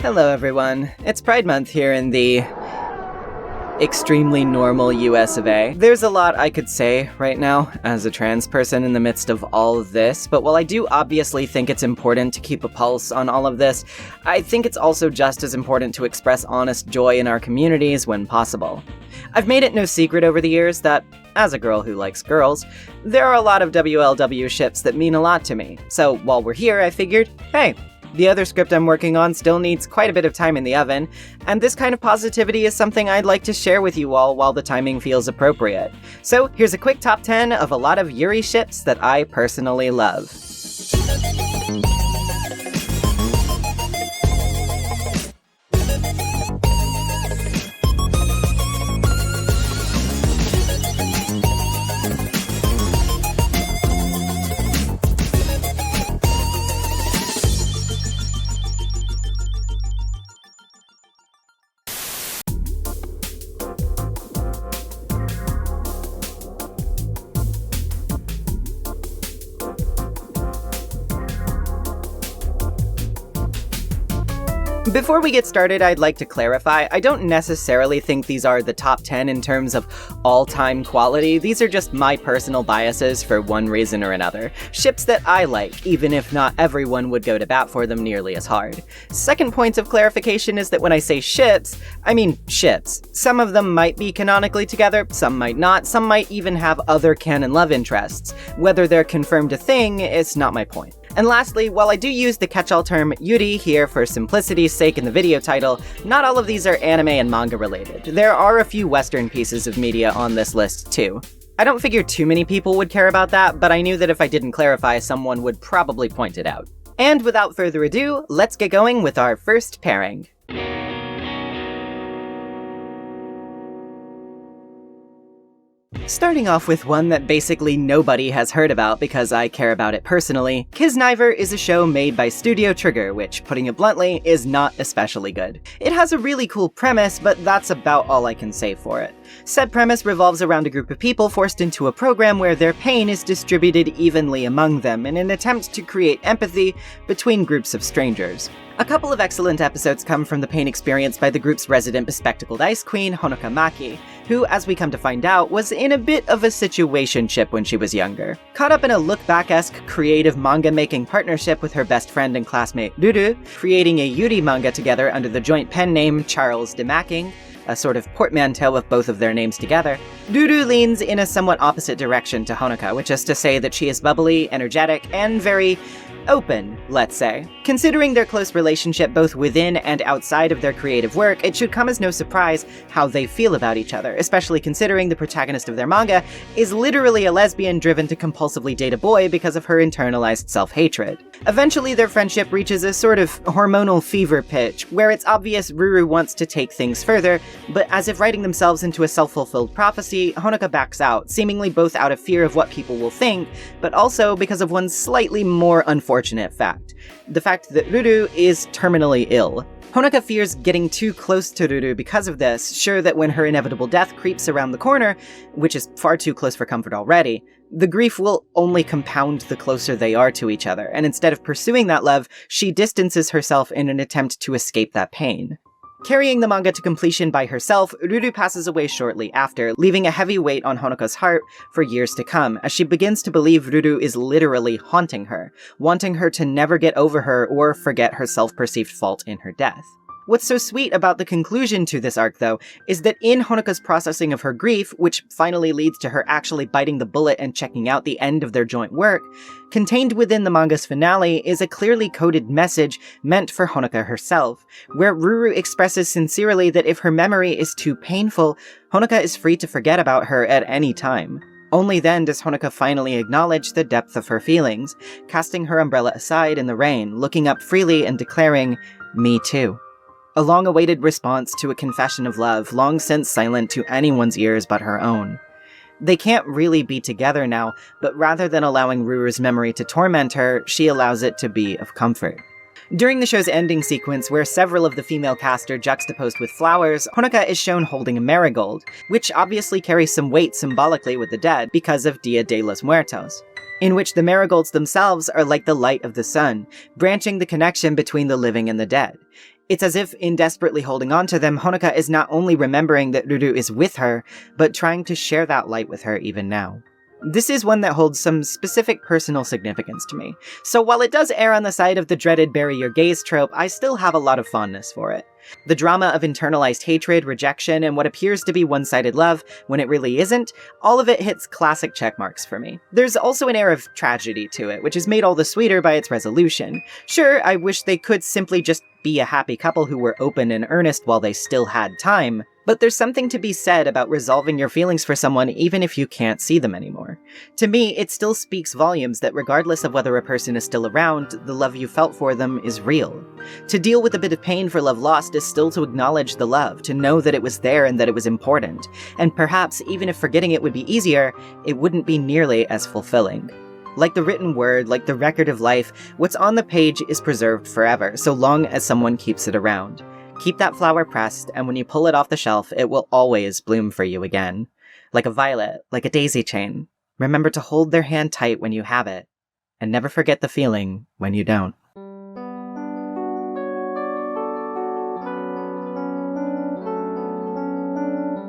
Hello everyone, it's Pride Month here in the extremely normal US of A. There's a lot I could say right now as a trans person in the midst of all of this, but while I do obviously think it's important to keep a pulse on all of this, I think it's also just as important to express honest joy in our communities when possible. I've made it no secret over the years that, as a girl who likes girls, there are a lot of WLW ships that mean a lot to me. So while we're here, I figured, hey, the other script I'm working on still needs quite a bit of time in the oven, and this kind of positivity is something I'd like to share with you all while the timing feels appropriate. So here's a quick top 10 of a lot of Yuri ships that I personally love. Before we get started, I'd like to clarify, I don't necessarily think these are the top 10 in terms of all-time quality. These are just my personal biases for one reason or another. Ships that I like, even if not everyone would go to bat for them nearly as hard. Second point of clarification is that when I say ships, I mean ships. Some of them might be canonically together, some might not, some might even have other canon love interests. Whether they're confirmed a thing is not my point. And lastly, while I do use the catch-all term Yuri here for simplicity's sake in the video title, not all of these are anime and manga related. There are a few Western pieces of media on this list too. I don't figure too many people would care about that, but I knew that if I didn't clarify, someone would probably point it out. And without further ado, let's get going with our first pairing. Starting off with one that basically nobody has heard about because I care about it personally, Kiznaiver is a show made by Studio Trigger, which, putting it bluntly, is not especially good. It has a really cool premise, but that's about all I can say for it. Said premise revolves around a group of people forced into a program where their pain is distributed evenly among them in an attempt to create empathy between groups of strangers. A couple of excellent episodes come from the pain experienced by the group's resident bespectacled ice queen, Honoka Maki, who, as we come to find out, was in a bit of a situationship when she was younger. Caught up in a look-back-esque creative manga-making partnership with her best friend and classmate Ruru, creating a Yuri manga together under the joint pen name Charles de Macking, a sort of portmanteau of both of their names together, Ruru leans in a somewhat opposite direction to Honoka, which is to say that she is bubbly, energetic, and very open, let's say. Considering their close relationship both within and outside of their creative work, it should come as no surprise how they feel about each other, especially considering the protagonist of their manga is literally a lesbian driven to compulsively date a boy because of her internalized self-hatred. Eventually, their friendship reaches a sort of hormonal fever pitch, where it's obvious Ruru wants to take things further, but as if writing themselves into a self-fulfilled prophecy, Honoka backs out, seemingly both out of fear of what people will think, but also because of one slightly more unfortunate fact. The fact that Ruru is terminally ill. Honoka fears getting too close to Ruru because of this, sure that when her inevitable death creeps around the corner, which is far too close for comfort already, the grief will only compound the closer they are to each other, and instead of pursuing that love, she distances herself in an attempt to escape that pain. Carrying the manga to completion by herself, Ruru passes away shortly after, leaving a heavy weight on Honoka's heart for years to come, as she begins to believe Ruru is literally haunting her, wanting her to never get over her or forget her self-perceived fault in her death. What's so sweet about the conclusion to this arc, though, is that in Honoka's processing of her grief, which finally leads to her actually biting the bullet and checking out the end of their joint work, contained within the manga's finale is a clearly coded message meant for Honoka herself, where Ruru expresses sincerely that if her memory is too painful, Honoka is free to forget about her at any time. Only then does Honoka finally acknowledge the depth of her feelings, casting her umbrella aside in the rain, looking up freely and declaring, "Me too." A long-awaited response to a confession of love, long since silent to anyone's ears but her own. They can't really be together now, but rather than allowing Ruru's memory to torment her, she allows it to be of comfort. During the show's ending sequence, where several of the female cast are juxtaposed with flowers, Honoka is shown holding a marigold, which obviously carries some weight symbolically with the dead because of Dia de los Muertos, in which the marigolds themselves are like the light of the sun, branching the connection between the living and the dead. It's as if, in desperately holding on to them, Honoka is not only remembering that Ruru is with her, but trying to share that light with her even now. This is one that holds some specific personal significance to me, so while it does err on the side of the dreaded bury your gaze trope, I still have a lot of fondness for it. The drama of internalized hatred, rejection, and what appears to be one-sided love when it really isn't, all of it hits classic checkmarks for me. There's also an air of tragedy to it, which is made all the sweeter by its resolution. Sure, I wish they could simply just be a happy couple who were open and earnest while they still had time, but there's something to be said about resolving your feelings for someone even if you can't see them anymore. To me, it still speaks volumes that regardless of whether a person is still around, the love you felt for them is real. To deal with a bit of pain for love lost is still to acknowledge the love, to know that it was there and that it was important, and perhaps even if forgetting it would be easier, it wouldn't be nearly as fulfilling. Like the written word, like the record of life, what's on the page is preserved forever, so long as someone keeps it around. Keep that flower pressed, and when you pull it off the shelf, it will always bloom for you again. Like a violet, like a daisy chain. Remember to hold their hand tight when you have it, and never forget the feeling when you don't.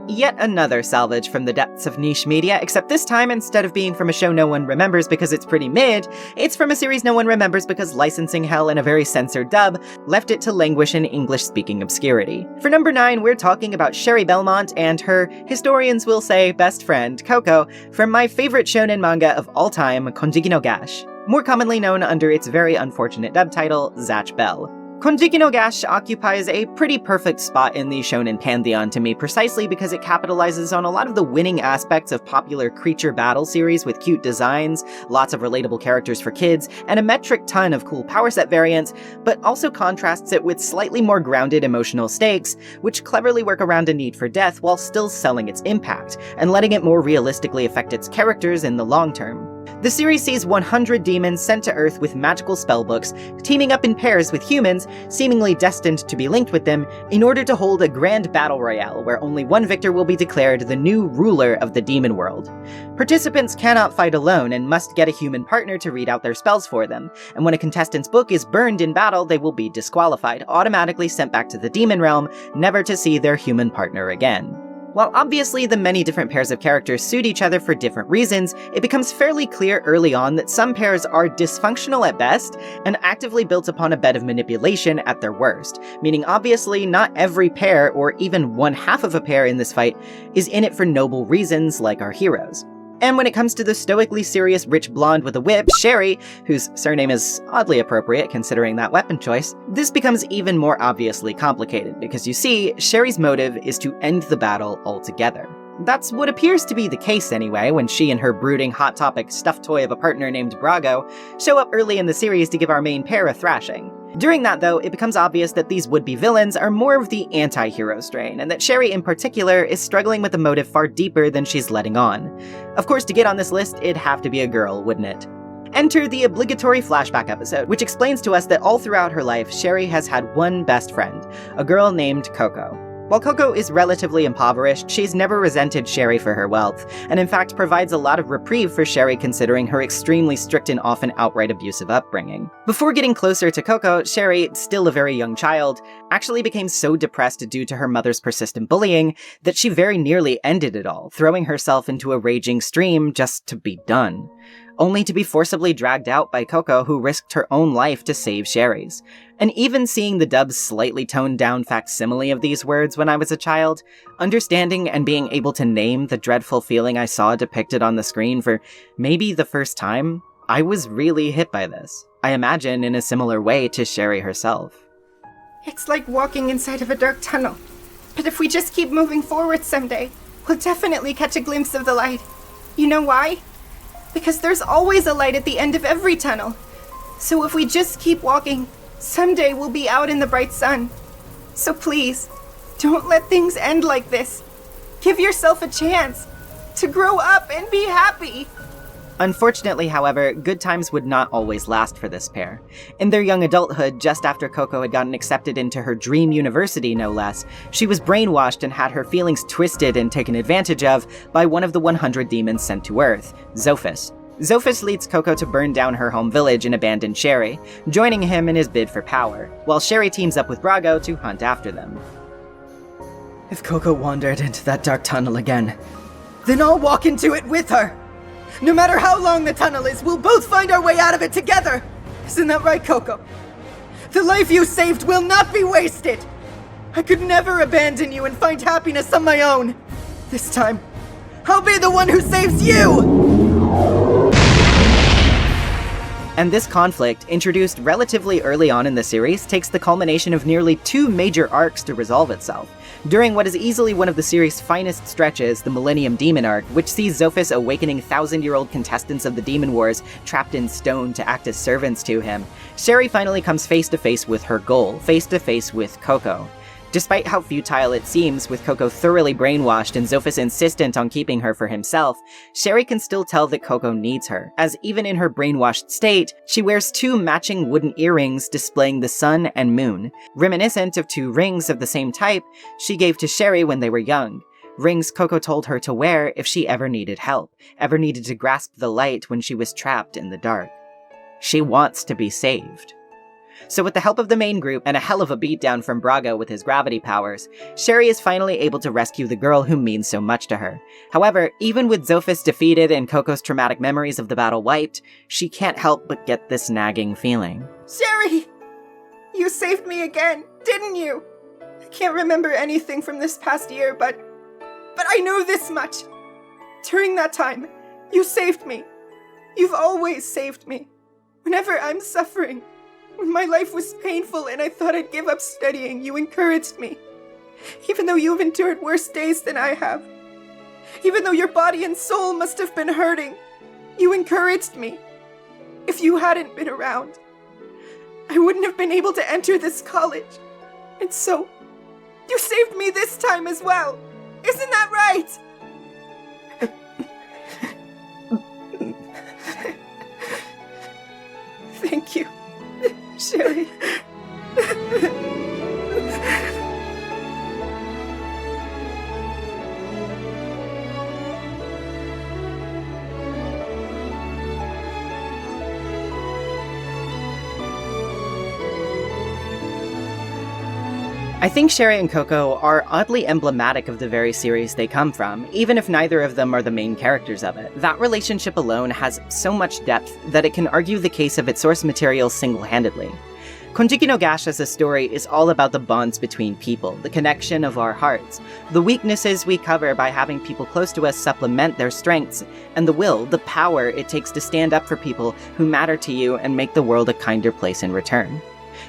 Yet another salvage from the depths of niche media, except this time, instead of being from a show no one remembers because it's pretty mid, it's from a series no one remembers because licensing hell and a very censored dub left it to languish in English-speaking obscurity. For number 9, we're talking about Sherry Belmont and her, historians will say, best friend, Coco, from my favorite shonen manga of all time, Konjiki no Gash, more commonly known under its very unfortunate dub title, Zatch Bell. Konjiki no Gash occupies a pretty perfect spot in the shonen pantheon to me precisely because it capitalizes on a lot of the winning aspects of popular creature battle series with cute designs, lots of relatable characters for kids, and a metric ton of cool power set variants, but also contrasts it with slightly more grounded emotional stakes, which cleverly work around a need for death while still selling its impact, and letting it more realistically affect its characters in the long term. The series sees 100 demons sent to Earth with magical spellbooks, teaming up in pairs with humans, seemingly destined to be linked with them, in order to hold a grand battle royale where only one victor will be declared the new ruler of the demon world. Participants cannot fight alone and must get a human partner to read out their spells for them, and when a contestant's book is burned in battle, they will be disqualified, automatically sent back to the demon realm, never to see their human partner again. While obviously the many different pairs of characters suit each other for different reasons, it becomes fairly clear early on that some pairs are dysfunctional at best and actively built upon a bed of manipulation at their worst, meaning obviously not every pair, or even one half of a pair in this fight, is in it for noble reasons like our heroes. And when it comes to the stoically serious rich blonde with a whip, Sherry, whose surname is oddly appropriate considering that weapon choice, this becomes even more obviously complicated, because you see, Sherry's motive is to end the battle altogether. That's what appears to be the case anyway, when she and her brooding Hot Topic stuffed toy of a partner named Brago show up early in the series to give our main pair a thrashing. During that, though, it becomes obvious that these would-be villains are more of the anti-hero strain, and that Sherry in particular is struggling with a motive far deeper than she's letting on. Of course, to get on this list, it'd have to be a girl, wouldn't it? Enter the obligatory flashback episode, which explains to us that all throughout her life, Sherry has had one best friend, a girl named Coco. While Coco is relatively impoverished, she's never resented Sherry for her wealth, and in fact provides a lot of reprieve for Sherry considering her extremely strict and often outright abusive upbringing. Before getting closer to Coco, Sherry, still a very young child, actually became so depressed due to her mother's persistent bullying that she very nearly ended it all, throwing herself into a raging stream just to be done. Only to be forcibly dragged out by Coco, who risked her own life to save Sherry's. And even seeing the dub's slightly toned down facsimile of these words when I was a child, understanding and being able to name the dreadful feeling I saw depicted on the screen for maybe the first time, I was really hit by this. I imagine in a similar way to Sherry herself. It's like walking inside of a dark tunnel. But if we just keep moving forward someday, we'll definitely catch a glimpse of the light. You know why? Because there's always a light at the end of every tunnel. So if we just keep walking, someday we'll be out in the bright sun. So please, don't let things end like this. Give yourself a chance to grow up and be happy. Unfortunately, however, good times would not always last for this pair. In their young adulthood, just after Coco had gotten accepted into her dream university, no less, she was brainwashed and had her feelings twisted and taken advantage of by one of the 100 demons sent to Earth, Zophis. Zophis leads Coco to burn down her home village and abandon Sherry, joining him in his bid for power, while Sherry teams up with Brago to hunt after them. If Coco wandered into that dark tunnel again, then I'll walk into it with her! No matter how long the tunnel is, we'll both find our way out of it together! Isn't that right, Coco? The life you saved will not be wasted! I could never abandon you and find happiness on my own! This time, I'll be the one who saves you! And this conflict, introduced relatively early on in the series, takes the culmination of nearly 2 major arcs to resolve itself, during what is easily one of the series' finest stretches, the Millennium Demon arc, which sees Zophis awakening 1,000-year-old contestants of the Demon Wars trapped in stone to act as servants to him. Sherry finally comes face-to-face with her goal, face-to-face with Coco. Despite how futile it seems, with Coco thoroughly brainwashed and Zophis insistent on keeping her for himself, Sherry can still tell that Coco needs her, as even in her brainwashed state, she wears 2 matching wooden earrings displaying the sun and moon, reminiscent of 2 rings of the same type she gave to Sherry when they were young. Rings Coco told her to wear if she ever needed help, ever needed to grasp the light when she was trapped in the dark. She wants to be saved. So with the help of the main group and a hell of a beatdown from Brago with his gravity powers, Sherry is finally able to rescue the girl who means so much to her. However, even with Zophis defeated and Coco's traumatic memories of the battle wiped, she can't help but get this nagging feeling. Sherry! You saved me again, didn't you? I can't remember anything from this past year, but I know this much. During that time, you saved me. You've always saved me. Whenever I'm suffering, when my life was painful and I thought I'd give up studying, you encouraged me. Even though you've endured worse days than I have. Even though your body and soul must have been hurting, you encouraged me. If you hadn't been around, I wouldn't have been able to enter this college. And so, you saved me this time as well. Isn't that right? Thank you, Sherry. I think Sherry and Coco are oddly emblematic of the very series they come from, even if neither of them are the main characters of it. That relationship alone has so much depth that it can argue the case of its source material single-handedly. Konjiki no Gash as a story is all about the bonds between people, the connection of our hearts, the weaknesses we cover by having people close to us supplement their strengths, and the will, the power it takes to stand up for people who matter to you and make the world a kinder place in return.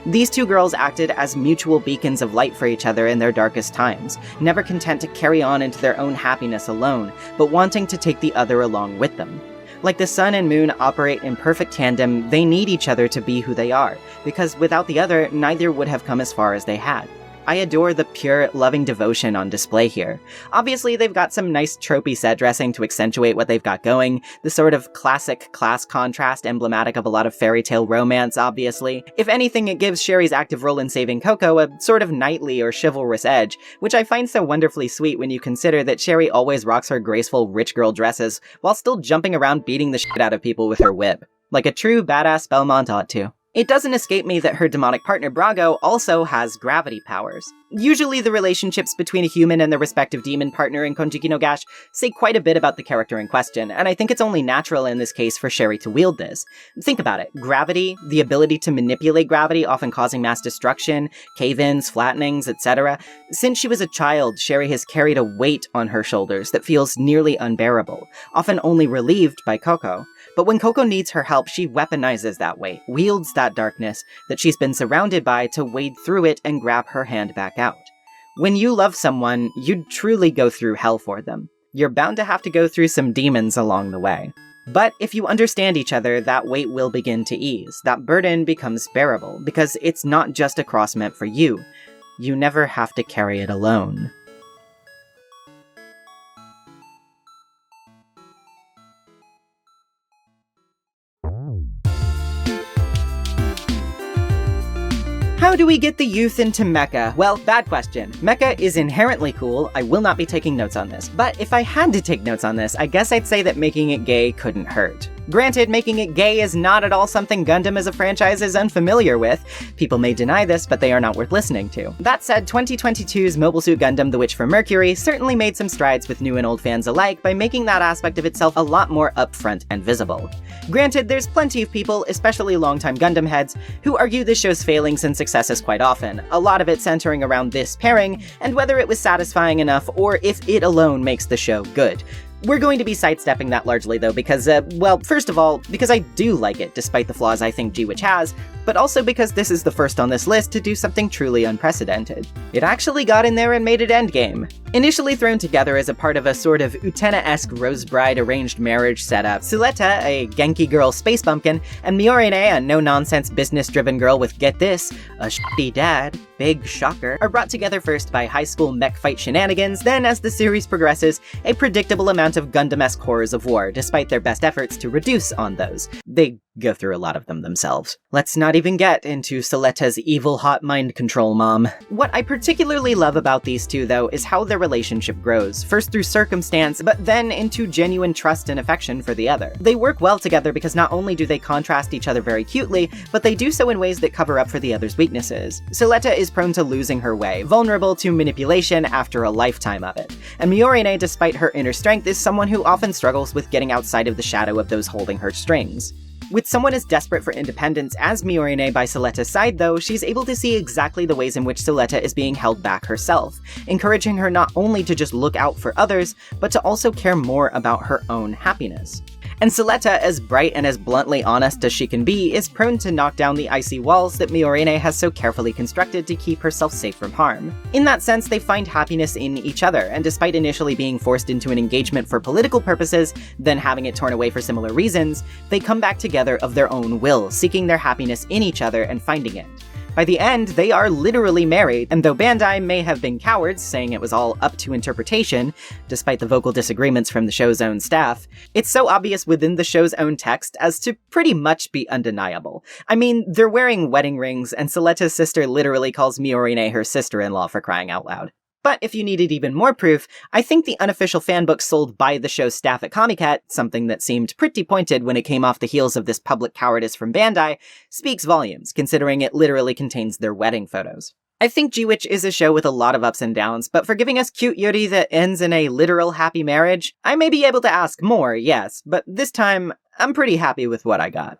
These 2 girls acted as mutual beacons of light for each other in their darkest times, never content to carry on into their own happiness alone, but wanting to take the other along with them. Like the sun and moon operate in perfect tandem, they need each other to be who they are, because without the other, neither would have come as far as they had. I adore the pure, loving devotion on display here. Obviously, they've got some nice tropey set dressing to accentuate what they've got going, the sort of classic class contrast emblematic of a lot of fairy tale romance, obviously. If anything, it gives Sherry's active role in saving Coco a sort of knightly or chivalrous edge, which I find so wonderfully sweet when you consider that Sherry always rocks her graceful rich girl dresses, while still jumping around beating the shit out of people with her whip. Like a true badass Belmont ought to. It doesn't escape me that her demonic partner Brago also has gravity powers. Usually the relationships between a human and their respective demon partner in Konjiki no Gash say quite a bit about the character in question, and I think it's only natural in this case for Sherry to wield this. Think about it. Gravity, the ability to manipulate gravity, often causing mass destruction, cave-ins, flattenings, etc. Since she was a child, Sherry has carried a weight on her shoulders that feels nearly unbearable, often only relieved by Coco. But when Coco needs her help, she weaponizes that weight, wields that darkness that she's been surrounded by to wade through it and grab her hand back out. When you love someone, you'd truly go through hell for them. You're bound to have to go through some demons along the way. But if you understand each other, that weight will begin to ease. That burden becomes bearable, because it's not just a cross meant for you. You never have to carry it alone. How do we get the youth into mecha? Well, bad question. Mecha is inherently cool. I will not be taking notes on this. But if I had to take notes on this, I guess I'd say that making it gay couldn't hurt. Granted, making it gay is not at all something Gundam as a franchise is unfamiliar with. People may deny this, but they are not worth listening to. That said, 2022's Mobile Suit Gundam The Witch from Mercury certainly made some strides with new and old fans alike by making that aspect of itself a lot more upfront and visible. Granted, there's plenty of people, especially longtime Gundam heads, who argue this show's failings and successes quite often, a lot of it centering around this pairing, and whether it was satisfying enough or if it alone makes the show good. We're going to be sidestepping that largely though because, well, first of all, because I do like it despite the flaws I think G-Witch has, but also because this is the first on this list to do something truly unprecedented. It actually got in there and made it endgame. Initially thrown together as a part of a sort of Utena-esque Rose Bride arranged marriage setup, Suletta, a Genki girl space bumpkin, and Miorine, a no-nonsense business-driven girl with, get this, a shitty dad, big shocker, are brought together first by high school mech fight shenanigans, then as the series progresses, a predictable amount of Gundam-esque horrors of war, despite their best efforts to reduce on those. They go through a lot of them themselves. Let's not even get into Soletta's evil hot mind control mom. What I particularly love about these two, though, is how their relationship grows, first through circumstance, but then into genuine trust and affection for the other. They work well together because not only do they contrast each other very cutely, but they do so in ways that cover up for the other's weaknesses. Soletta is prone to losing her way, vulnerable to manipulation after a lifetime of it. And Miorine, despite her inner strength, is someone who often struggles with getting outside of the shadow of those holding her strings. With someone as desperate for independence as Miorine by Soletta's side, though, she's able to see exactly the ways in which Soletta is being held back herself, encouraging her not only to just look out for others, but to also care more about her own happiness. And Soletta, as bright and as bluntly honest as she can be, is prone to knock down the icy walls that Miorine has so carefully constructed to keep herself safe from harm. In that sense, they find happiness in each other, and despite initially being forced into an engagement for political purposes, then having it torn away for similar reasons, they come back together of their own will, seeking their happiness in each other and finding it. By the end, they are literally married, and though Bandai may have been cowards, saying it was all up to interpretation, despite the vocal disagreements from the show's own staff, it's so obvious within the show's own text as to pretty much be undeniable. I mean, they're wearing wedding rings, and Soletta's sister literally calls Miorine her sister-in-law for crying out loud. But if you needed even more proof, I think the unofficial fanbook sold by the show's staff at Comiket, something that seemed pretty pointed when it came off the heels of this public cowardice from Bandai, speaks volumes, considering it literally contains their wedding photos. I think G-Witch is a show with a lot of ups and downs, but for giving us cute Yuri that ends in a literal happy marriage, I may be able to ask more, yes, but this time, I'm pretty happy with what I got.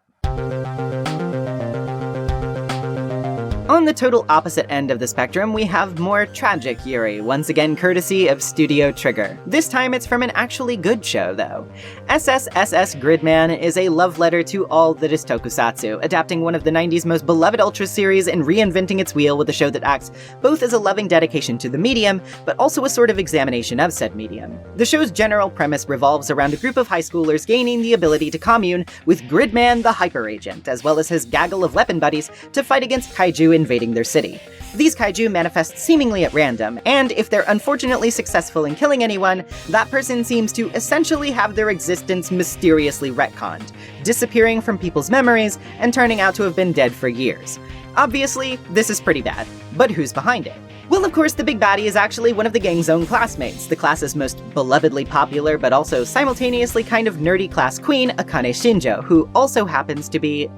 On the total opposite end of the spectrum, we have more tragic Yuri, once again courtesy of Studio Trigger. This time it's from an actually good show, though. SSSS Gridman is a love letter to all that is tokusatsu, adapting one of the 90s most beloved Ultra series and reinventing its wheel with a show that acts both as a loving dedication to the medium, but also a sort of examination of said medium. The show's general premise revolves around a group of high schoolers gaining the ability to commune with Gridman the Hyper Agent, as well as his gaggle of weapon buddies to fight against kaiju invading their city. These kaiju manifest seemingly at random, and if they're unfortunately successful in killing anyone, that person seems to essentially have their existence mysteriously retconned, disappearing from people's memories and turning out to have been dead for years. Obviously, this is pretty bad, but who's behind it? Well, of course, the big baddie is actually one of the gang's own classmates, the class's most belovedly popular but also simultaneously kind of nerdy class queen, Akane Shinjo, who also happens to be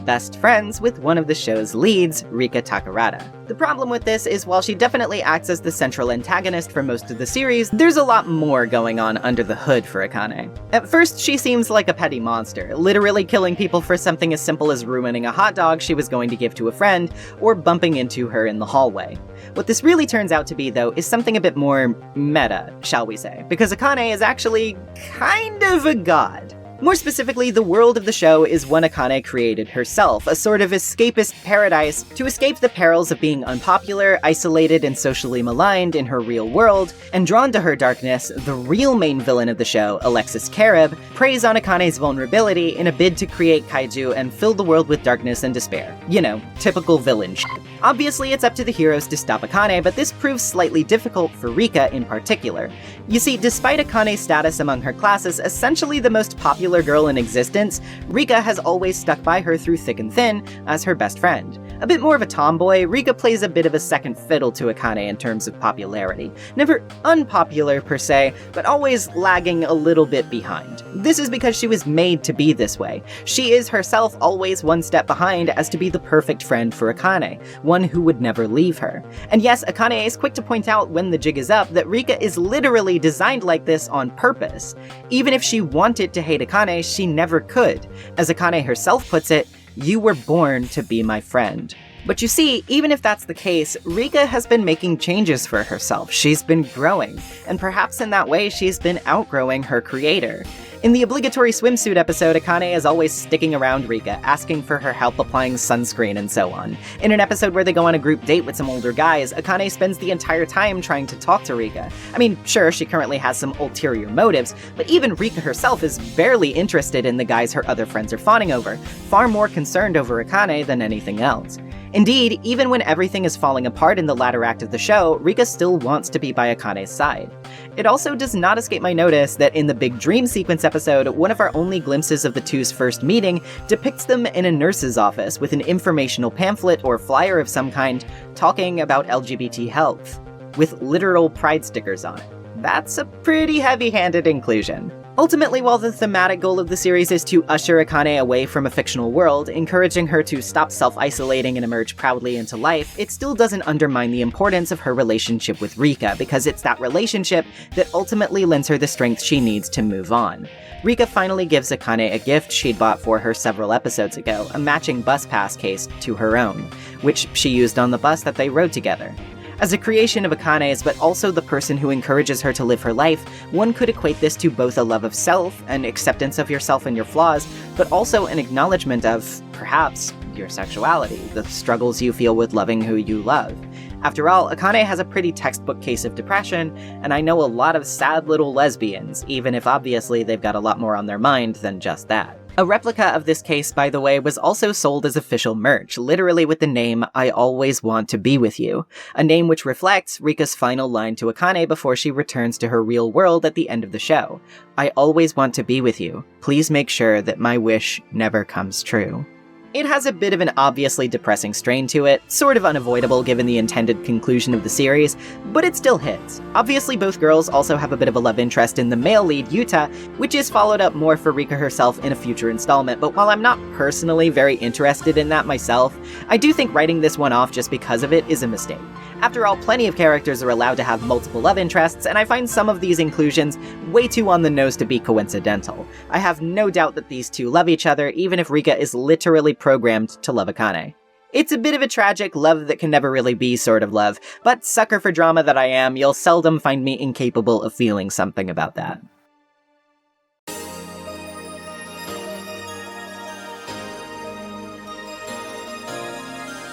best friends with one of the show's leads, Rika Takarada. The problem with this is while she definitely acts as the central antagonist for most of the series, there's a lot more going on under the hood for Akane. At first, she seems like a petty monster, literally killing people for something as simple as ruining a hot dog she was going to give to a friend, or bumping into her in the hallway. What this really turns out to be, though, is something a bit more meta, shall we say, because Akane is actually kind of a god. More specifically, the world of the show is one Akane created herself, a sort of escapist paradise to escape the perils of being unpopular, isolated, and socially maligned in her real world, and drawn to her darkness, the real main villain of the show, Alexis Karib, preys on Akane's vulnerability in a bid to create kaiju and fill the world with darkness and despair. You know, typical villain shit. Obviously, it's up to the heroes to stop Akane, but this proves slightly difficult for Rika in particular. You see, despite Akane's status among her class as essentially the most popular girl in existence, Rika has always stuck by her through thick and thin as her best friend. A bit more of a tomboy, Rika plays a bit of a second fiddle to Akane in terms of popularity. Never unpopular per se, but always lagging a little bit behind. This is because she was made to be this way. She is herself always one step behind as to be the perfect friend for Akane, one who would never leave her. And yes, Akane is quick to point out when the jig is up that Rika is literally designed like this on purpose. Even if she wanted to hate Akane, she never could. As Akane herself puts it, "You were born to be my friend." But you see, even if that's the case, Rika has been making changes for herself. She's been growing, and perhaps in that way she's been outgrowing her creator. In the obligatory swimsuit episode, Akane is always sticking around Rika, asking for her help applying sunscreen and so on. In an episode where they go on a group date with some older guys, Akane spends the entire time trying to talk to Rika. I mean, sure, she currently has some ulterior motives, but even Rika herself is barely interested in the guys her other friends are fawning over, far more concerned over Akane than anything else. Indeed, even when everything is falling apart in the latter act of the show, Rika still wants to be by Akane's side. It also does not escape my notice that in the Big Dream Sequence episode, one of our only glimpses of the two's first meeting depicts them in a nurse's office with an informational pamphlet or flyer of some kind talking about LGBT health, with literal pride stickers on it. That's a pretty heavy-handed inclusion. Ultimately, while the thematic goal of the series is to usher Akane away from a fictional world, encouraging her to stop self-isolating and emerge proudly into life, it still doesn't undermine the importance of her relationship with Rika, because it's that relationship that ultimately lends her the strength she needs to move on. Rika finally gives Akane a gift she'd bought for her several episodes ago, a matching bus pass case to her own, which she used on the bus that they rode together. As a creation of Akane's, but also the person who encourages her to live her life, one could equate this to both a love of self, an acceptance of yourself and your flaws, but also an acknowledgement of, perhaps, your sexuality, the struggles you feel with loving who you love. After all, Akane has a pretty textbook case of depression, and I know a lot of sad little lesbians, even if obviously they've got a lot more on their mind than just that. A replica of this case, by the way, was also sold as official merch, literally with the name, "I always want to be with you," a name which reflects Rika's final line to Akane before she returns to her real world at the end of the show. "I always want to be with you. Please make sure that my wish never comes true." It has a bit of an obviously depressing strain to it, sort of unavoidable given the intended conclusion of the series, but it still hits. Obviously both girls also have a bit of a love interest in the male lead, Yuta, which is followed up more for Rika herself in a future installment, but while I'm not personally very interested in that myself, I do think writing this one off just because of it is a mistake. After all, plenty of characters are allowed to have multiple love interests, and I find some of these inclusions way too on the nose to be coincidental. I have no doubt that these two love each other, even if Rika is literally programmed to love Akane. It's a bit of a tragic love that can never really be sort of love, but sucker for drama that I am, you'll seldom find me incapable of feeling something about that.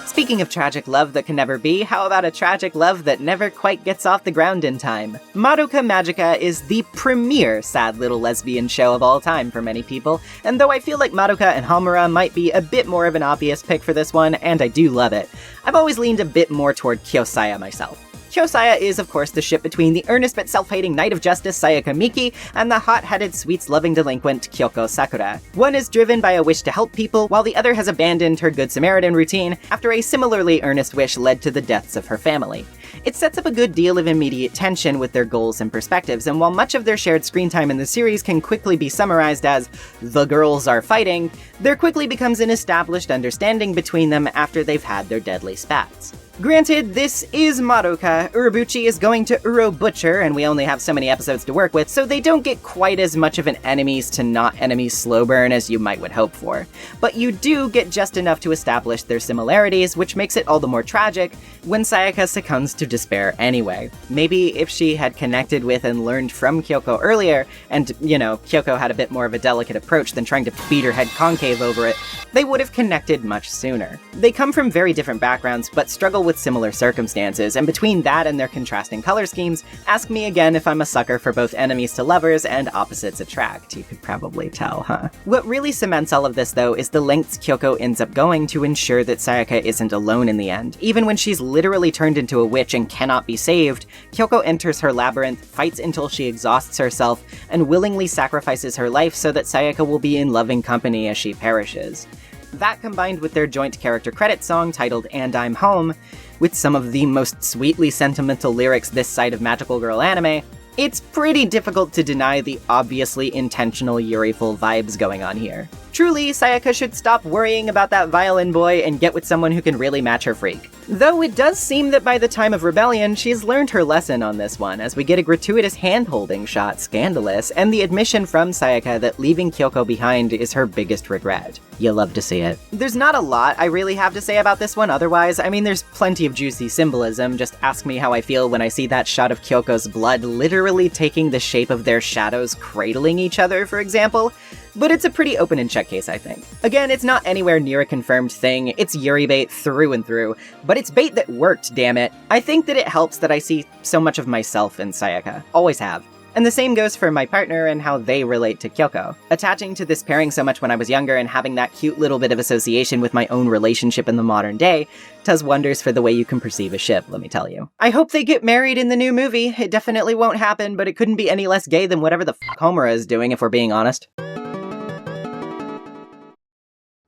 Speaking of tragic love that can never be, how about a tragic love that never quite gets off the ground in time? Madoka Magica is the premier sad little lesbian show of all time for many people, and though I feel like Madoka and Hamura might be a bit more of an obvious pick for this one, and I do love it, I've always leaned a bit more toward Kyosaya myself. Kyosaya is, of course, the ship between the earnest but self-hating Knight of Justice Sayaka Miki and the hot-headed, sweets-loving delinquent Kyoko Sakura. One is driven by a wish to help people, while the other has abandoned her Good Samaritan routine after a similarly earnest wish led to the deaths of her family. It sets up a good deal of immediate tension with their goals and perspectives, and while much of their shared screen time in the series can quickly be summarized as, "the girls are fighting," there quickly becomes an established understanding between them after they've had their deadly spats. Granted, this is Madoka, Urobuchi is going to Uro Butcher, and we only have so many episodes to work with, so they don't get quite as much of an enemies to not enemies slow burn as you might would hope for. But you do get just enough to establish their similarities, which makes it all the more tragic when Sayaka succumbs to despair anyway. Maybe if she had connected with and learned from Kyoko earlier, and, Kyoko had a bit more of a delicate approach than trying to beat her head concave over it, they would have connected much sooner. They come from very different backgrounds, but struggle with similar circumstances, and between that and their contrasting color schemes, ask me again if I'm a sucker for both enemies to lovers and opposites attract. You could probably tell, huh? What really cements all of this, though, is the lengths Kyoko ends up going to ensure that Sayaka isn't alone in the end. Even when she's literally turned into a witch and cannot be saved, Kyoko enters her labyrinth, fights until she exhausts herself, and willingly sacrifices her life so that Sayaka will be in loving company as she perishes. That combined with their joint character credit song titled And I'm Home, with some of the most sweetly sentimental lyrics this side of Magical Girl anime, it's pretty difficult to deny the obviously intentional Yuri-ful vibes going on here. Truly, Sayaka should stop worrying about that violin boy and get with someone who can really match her freak. Though it does seem that by the time of Rebellion, she's learned her lesson on this one, as we get a gratuitous hand-holding shot, Scandalous, and the admission from Sayaka that leaving Kyoko behind is her biggest regret. You love to see it. There's not a lot I really have to say about this one otherwise. I mean, there's plenty of juicy symbolism. Just ask me how I feel when I see that shot of Kyoko's blood literally taking the shape of their shadows cradling each other, for example. But it's a pretty open and shut case, I think. Again, it's not anywhere near a confirmed thing, it's Yuri bait through and through, but it's bait that worked, damn it. I think that it helps that I see so much of myself in Sayaka. Always have. And the same goes for my partner and how they relate to Kyoko. Attaching to this pairing so much when I was younger and having that cute little bit of association with my own relationship in the modern day does wonders for the way you can perceive a ship, let me tell you. I hope they get married in the new movie. It definitely won't happen, but it couldn't be any less gay than whatever the f*** Homura is doing, if we're being honest.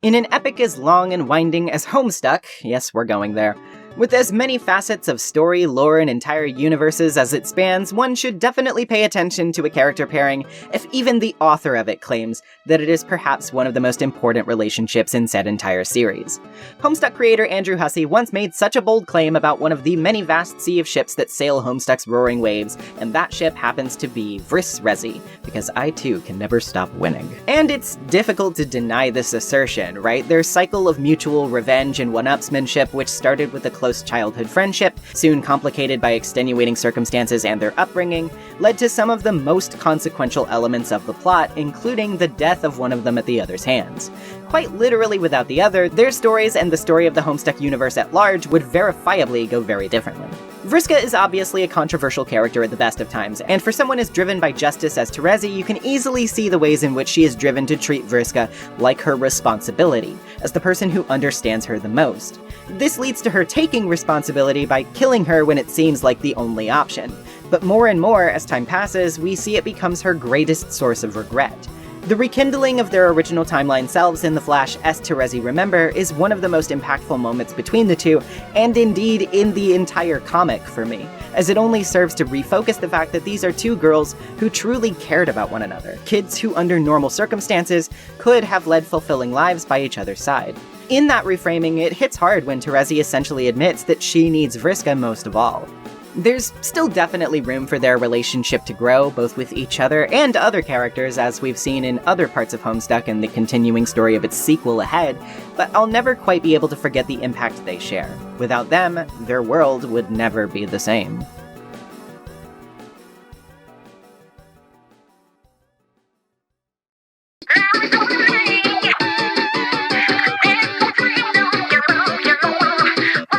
In an epic as long and winding as Homestuck, yes, we're going there, with as many facets of story, lore, and entire universes as it spans, one should definitely pay attention to a character pairing if even the author of it claims that it is perhaps one of the most important relationships in said entire series. Homestuck creator Andrew Hussey once made such a bold claim about one of the many vast sea of ships that sail Homestuck's roaring waves, and that ship happens to be Vriss Rezi, because I too can never stop winning. And it's difficult to deny this assertion, right? Their cycle of mutual revenge and one-upsmanship, which started with a close childhood friendship, soon complicated by extenuating circumstances and their upbringing, led to some of the most consequential elements of the plot, including the death of one of them at the other's hands. Quite literally without the other, their stories and the story of the Homestuck universe at large would verifiably go very differently. Vriska is obviously a controversial character at the best of times, and for someone as driven by justice as Terezi, you can easily see the ways in which she is driven to treat Vriska like her responsibility, as the person who understands her the most. This leads to her taking responsibility by killing her when it seems like the only option. But more and more, as time passes, we see it becomes her greatest source of regret. The rekindling of their original timeline selves in the Flash S. Terezi Remember is one of the most impactful moments between the two, and indeed in the entire comic for me, as it only serves to refocus the fact that these are two girls who truly cared about one another, kids who under normal circumstances could have led fulfilling lives by each other's side. In that reframing, it hits hard when Terezi essentially admits that she needs Vriska most of all. There's still definitely room for their relationship to grow, both with each other and other characters, as we've seen in other parts of Homestuck and the continuing story of its sequel ahead, but I'll never quite be able to forget the impact they share. Without them, their world would never be the same.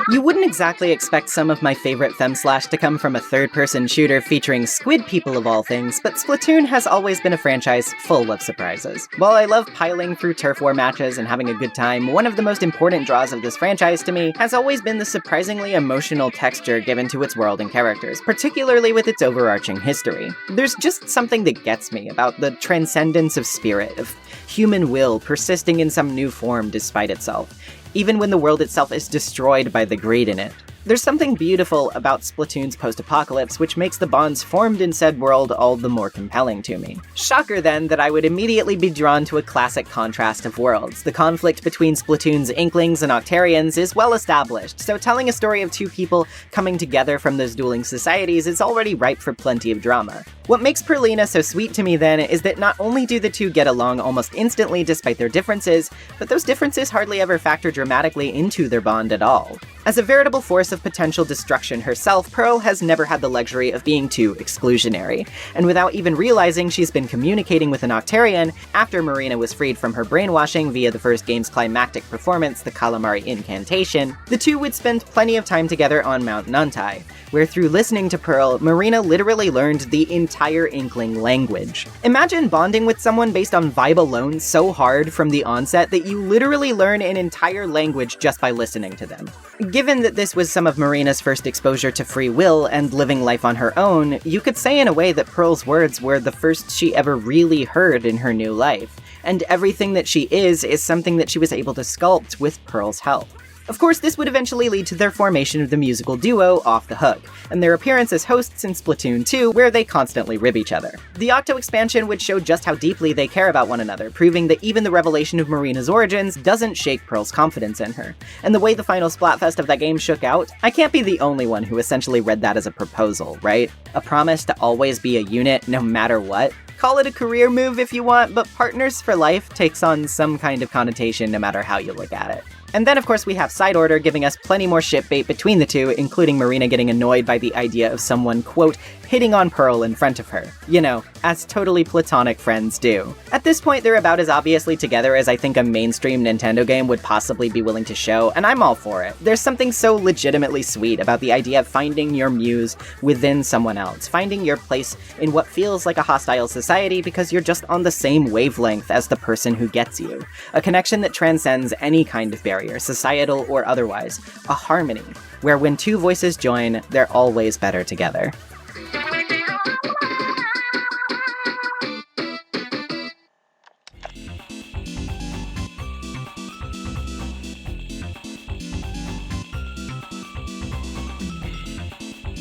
You wouldn't exactly expect some of my favorite femslash to come from a third-person shooter featuring squid people of all things, but Splatoon has always been a franchise full of surprises. While I love piling through turf war matches and having a good time, one of the most important draws of this franchise to me has always been the surprisingly emotional texture given to its world and characters, particularly with its overarching history. There's just something that gets me about the transcendence of spirit, of human will persisting in some new form despite itself, even when the world itself is destroyed by the greed in it. There's something beautiful about Splatoon's post-apocalypse which makes the bonds formed in said world all the more compelling to me. Shocker then that I would immediately be drawn to a classic contrast of worlds. The conflict between Splatoon's Inklings and Octarians is well established, so telling a story of two people coming together from those dueling societies is already ripe for plenty of drama. What makes Perlina so sweet to me then is that not only do the two get along almost instantly despite their differences, but those differences hardly ever factor dramatically into their bond at all. As a veritable force of potential destruction herself, Pearl has never had the luxury of being too exclusionary, and without even realizing she's been communicating with an Octarian after Marina was freed from her brainwashing via the first game's climactic performance, the Calamari Incantation, the two would spend plenty of time together on Mount Nantai, where through listening to Pearl, Marina literally learned the entire Inkling language. Imagine bonding with someone based on vibe alone so hard from the onset that you literally learn an entire language just by listening to them. Given that this was some of Marina's first exposure to free will and living life on her own, you could say in a way that Pearl's words were the first she ever really heard in her new life, and everything that she is something that she was able to sculpt with Pearl's help. Of course, this would eventually lead to their formation of the musical duo Off the Hook, and their appearance as hosts in Splatoon 2, where they constantly rib each other. The Octo expansion would show just how deeply they care about one another, proving that even the revelation of Marina's origins doesn't shake Pearl's confidence in her. And the way the final Splatfest of that game shook out, I can't be the only one who essentially read that as a proposal, right? A promise to always be a unit no matter what? Call it a career move if you want, but partners for life takes on some kind of connotation no matter how you look at it. And then, of course, we have Side Order giving us plenty more shitbait between the two, including Marina getting annoyed by the idea of someone, quote, hitting on Pearl in front of her. You know, as totally platonic friends do. At this point, they're about as obviously together as I think a mainstream Nintendo game would possibly be willing to show, and I'm all for it. There's something so legitimately sweet about the idea of finding your muse within someone else, finding your place in what feels like a hostile society because you're just on the same wavelength as the person who gets you. A connection that transcends any kind of barrier, societal or otherwise. A harmony, where when two voices join, they're always better together.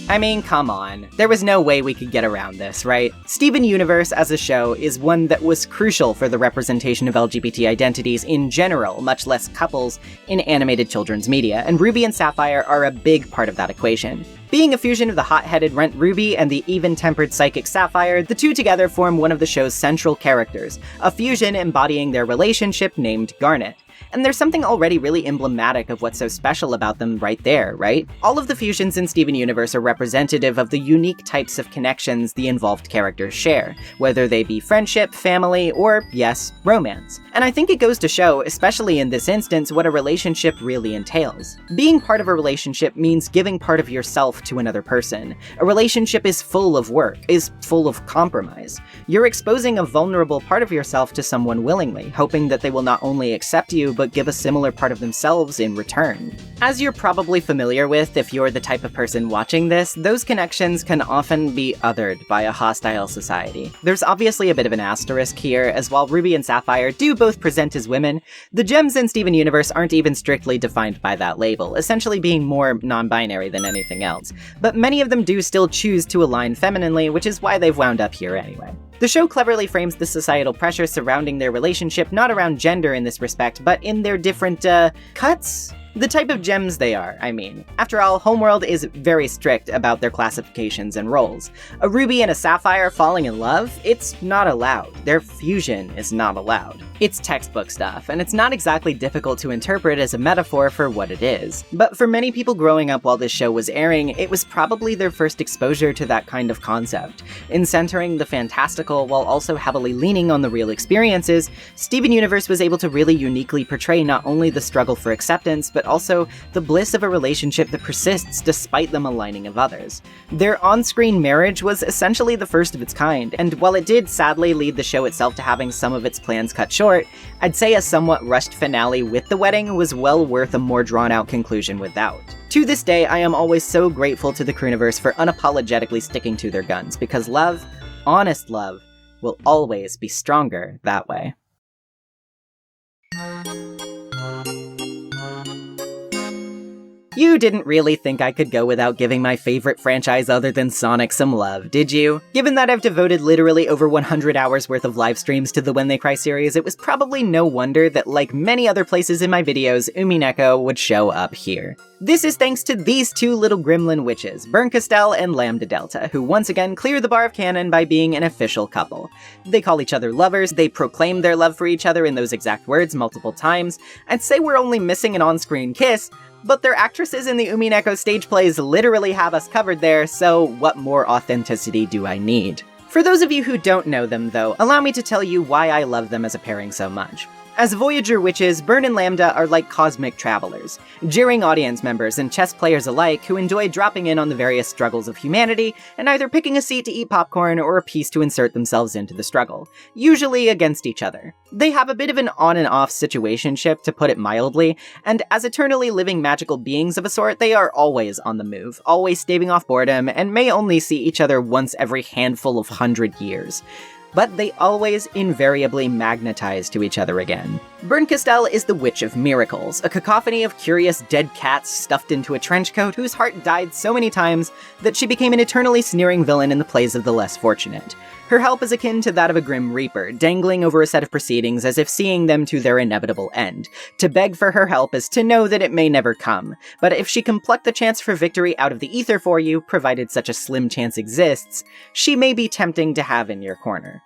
I mean, come on. There was no way we could get around this, right? Steven Universe as a show is one that was crucial for the representation of LGBT identities in general, much less couples, in animated children's media, and Ruby and Sapphire are a big part of that equation. Being a fusion of the hot-headed Rent Ruby and the even-tempered psychic Sapphire, the two together form one of the show's central characters, a fusion embodying their relationship named Garnet. And there's something already really emblematic of what's so special about them right there, right? All of the fusions in Steven Universe are representative of the unique types of connections the involved characters share, whether they be friendship, family, or, yes, romance. And I think it goes to show, especially in this instance, what a relationship really entails. Being part of a relationship means giving part of yourself to another person. A relationship is full of work, is full of compromise. You're exposing a vulnerable part of yourself to someone willingly, hoping that they will not only accept you, but give a similar part of themselves in return. As you're probably familiar with if you're the type of person watching this, those connections can often be othered by a hostile society. There's obviously a bit of an asterisk here, as while Ruby and Sapphire do both present as women, the gems in Steven Universe aren't even strictly defined by that label, essentially being more non-binary than anything else. But many of them do still choose to align femininely, which is why they've wound up here anyway. The show cleverly frames the societal pressure surrounding their relationship not around gender in this respect, but in their different, cuts? The type of gems they are, I mean. After all, Homeworld is very strict about their classifications and roles. A Ruby and a Sapphire falling in love? It's not allowed. Their fusion is not allowed. It's textbook stuff, and it's not exactly difficult to interpret as a metaphor for what it is. But for many people growing up while this show was airing, it was probably their first exposure to that kind of concept. In centering the fantastical while also heavily leaning on the real experiences, Steven Universe was able to really uniquely portray not only the struggle for acceptance, but also the bliss of a relationship that persists despite the maligning of others. Their on-screen marriage was essentially the first of its kind, and while it did sadly lead the show itself to having some of its plans cut short, I'd say a somewhat rushed finale with the wedding was well worth a more drawn-out conclusion without. To this day, I am always so grateful to the Crooniverse for unapologetically sticking to their guns, because love, honest love, will always be stronger that way. You didn't really think I could go without giving my favorite franchise other than Sonic some love, did you? Given that I've devoted literally over 100 hours worth of live streams to the When They Cry series, it was probably no wonder that, like many other places in my videos, Umineko would show up here. This is thanks to these two little gremlin witches, Burncastel and Lambda Delta, who once again clear the bar of canon by being an official couple. They call each other lovers, they proclaim their love for each other in those exact words multiple times. I'd say we're only missing an on-screen kiss, but their actresses in the Umineko stage plays literally have us covered there, so what more authenticity do I need? For those of you who don't know them, though, allow me to tell you why I love them as a pairing so much. As Voyager witches, Burn and Lambda are like cosmic travelers, jeering audience members and chess players alike who enjoy dropping in on the various struggles of humanity and either picking a seat to eat popcorn or a piece to insert themselves into the struggle, usually against each other. They have a bit of an on and off situationship, to put it mildly, and as eternally living magical beings of a sort, they are always on the move, always staving off boredom, and may only see each other once every handful of 100 years. but they always invariably magnetize to each other again. Bernkastel is the Witch of Miracles, a cacophony of curious dead cats stuffed into a trench coat whose heart died so many times that she became an eternally sneering villain in the plays of the less fortunate. Her help is akin to that of a Grim Reaper, dangling over a set of proceedings as if seeing them to their inevitable end. To beg for her help is to know that it may never come, but if she can pluck the chance for victory out of the ether for you, provided such a slim chance exists, she may be tempting to have in your corner.